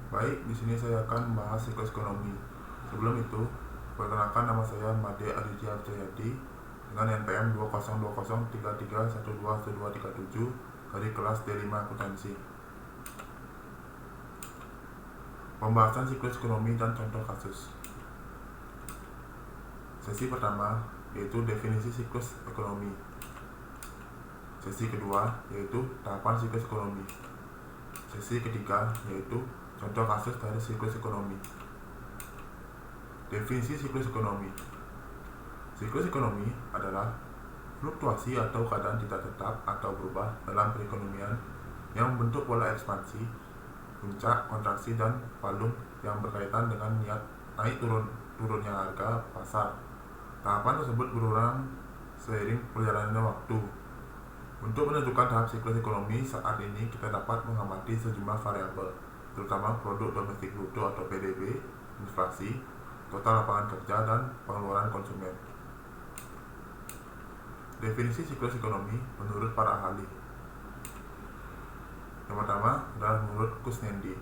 Baik, di sini saya akan membahas siklus ekonomi. Sebelum itu, perkenalkan nama saya Made Aditya Jayadi dengan NPM 202033121237 dari kelas D5 Akuntansi. Pembahasan siklus ekonomi dan contoh kasus. Sesi pertama yaitu definisi siklus ekonomi. Sesi kedua yaitu tahapan siklus ekonomi. Sesi ketiga yaitu contoh kasus dari siklus ekonomi. Definisi siklus ekonomi. Siklus ekonomi adalah fluktuasi atau keadaan tidak tetap atau berubah dalam perekonomian yang membentuk pola ekspansi, puncak, kontraksi, dan palung yang berkaitan dengan niat naik turunnya harga pasar. Tahapan tersebut berulang seiring perjalanannya waktu. Untuk menentukan tahap siklus ekonomi saat ini, kita dapat mengamati sejumlah variabel, terutama produk domestik bruto atau PDB, inflasi, total lapangan kerja, dan pengeluaran konsumen. Definisi siklus ekonomi menurut para ahli. Yang pertama adalah menurut Kusnendi.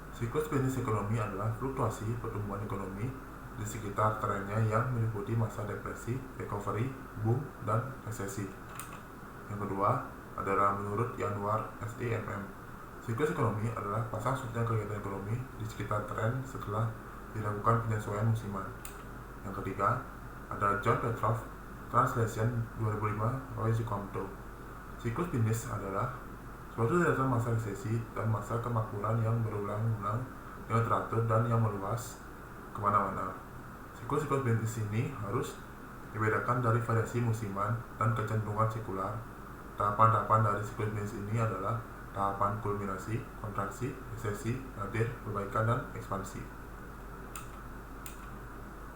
Siklus bisnis ekonomi adalah fluktuasi pertumbuhan ekonomi di sekitar trennya yang meliputi masa depresi, recovery, boom, dan resesi. Yang kedua adalah menurut Yanuar SIMM. Siklus ekonomi adalah pasang surutnya kegiatan ekonomi di sekitar tren setelah dilakukan penyesuaian musiman. Yang ketiga ada John Petrov, Translation 2005, Roy Sukamto. Siklus bisnis adalah suatu deretan masa resesi dan masa kemakmuran yang berulang-ulang dengan teratur dan yang meluas kemana-mana. Siklus bisnis ini harus dibedakan dari variasi musiman dan kecenderungan sekular. Tahapan-tahapan dari siklus bisnis ini adalah tahapan kulminasi, kontraksi, resesi, nadir, perbaikan, dan ekspansi.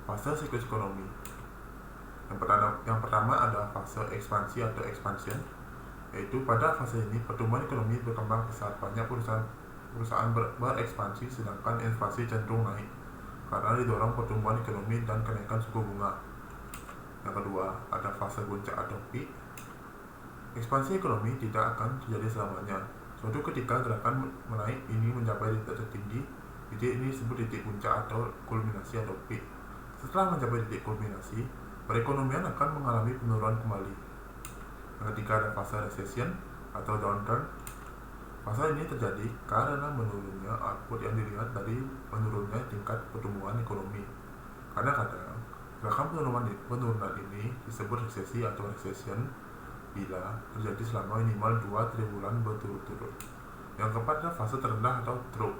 Fase siklus ekonomi. Yang pertama adalah fase ekspansi atau expansion, yaitu pada fase ini pertumbuhan ekonomi berkembang pesat, banyak perusahaan berekspansi sedangkan inflasi cenderung naik karena didorong pertumbuhan ekonomi dan kenaikan suku bunga. Yang kedua ada fase puncak atau peak. Ekspansi ekonomi tidak akan terjadi selamanya. Suatu ketika gerakan menaik ini mencapai titik tertinggi, titik ini disebut titik puncak atau kulminasi atau peak. Setelah mencapai titik kulminasi, perekonomian akan mengalami penurunan kembali. Yang ketiga ada fase recession atau downturn. Fase ini terjadi karena menurunnya output yang dilihat dari menurunnya tingkat pertumbuhan ekonomi. Kadang-kadang gerakan penurunan ini disebut resesi atau recession bila terjadi selama minimal 2 triwulan berturut-turut. Yang keempat adalah fase terendah atau trough.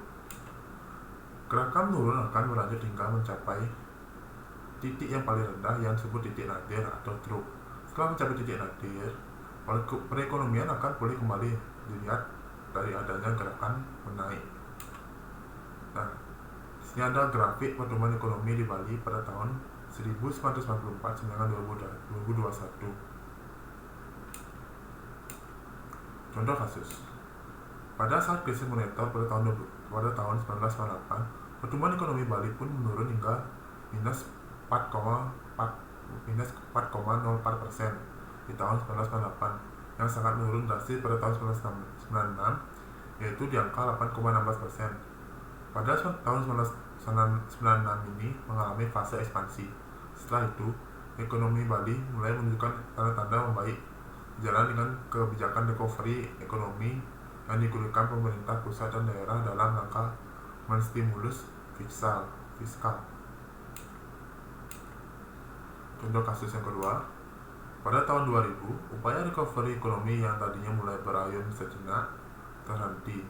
Gerakan menurun akan berlanjut hingga mencapai titik yang paling rendah yang disebut titik nadir atau trough. Setelah mencapai titik nadir, perekonomian akan pulih kembali dilihat dari adanya gerakan menaik. Nah, di sini ada grafik pertumbuhan ekonomi di Bali pada tahun 1994 hingga 2021. Contoh kasus. Pada saat krisis moneter pada tahun 1998, pertumbuhan ekonomi Bali pun menurun hingga minus 4,04% di tahun 1998, yang sangat menurun drastis pada tahun 1996, yaitu di angka 8,16%. Pada tahun 1996 ini mengalami fase ekspansi. Setelah itu, ekonomi Bali mulai menunjukkan tanda-tanda membaik, jalan dengan kebijakan recovery ekonomi yang digunakan pemerintah pusat dan daerah dalam rangka menstimulus fiskal. Contoh kasus yang kedua, pada tahun 2000, upaya recovery ekonomi yang tadinya mulai berayun sejenak terhenti,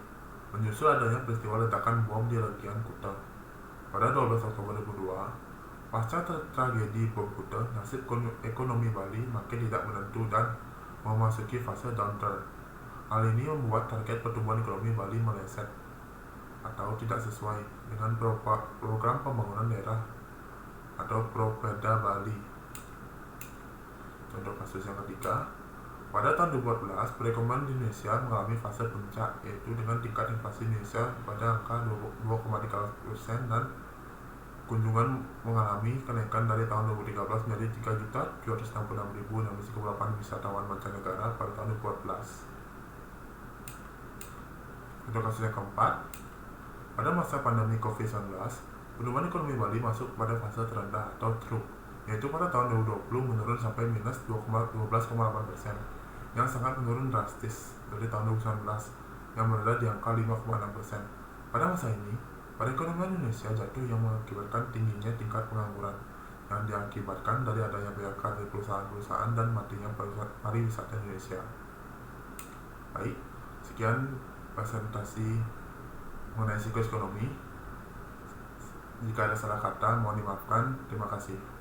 menyusul adanya peristiwa ledakan bom di Legian Kuta. Pada 12 Oktober 2002, pasca tragedi bom Kuta, nasib ekonomi Bali makin tidak menentu dan memasuki fase downturn. Hal ini membuat target pertumbuhan ekonomi Bali meleset atau tidak sesuai dengan program pembangunan daerah atau Propeda Bali. Contoh kasus yang ketiga, pada tahun 2014, perekonomian Indonesia mengalami fase puncak, yaitu dengan tingkat inflasi Indonesia pada angka 2,3% dan kunjungan mengalami kenaikan dari tahun 2013 menjadi 3.766.068 wisatawan mancanegara pada tahun 2014. Contoh kasus yang keempat, Pada masa pandemi COVID-19, pertumbuhan ekonomi Bali masuk pada fase terendah atau trough, yaitu pada tahun 2020 menurun sampai minus 12,8%, yang sangat menurun drastis dari tahun 2019 yang meredah di angka 5,6%. Pada masa ini, perekonomian Indonesia jatuh yang mengakibatkan tingginya tingkat pengangguran yang diakibatkan dari adanya PHK dari perusahaan-perusahaan dan matinya pariwisata Indonesia. Baik, sekian presentasi mengenai siklus ekonomi. Jika ada salah kata, mohon dimaafkan. Terima kasih.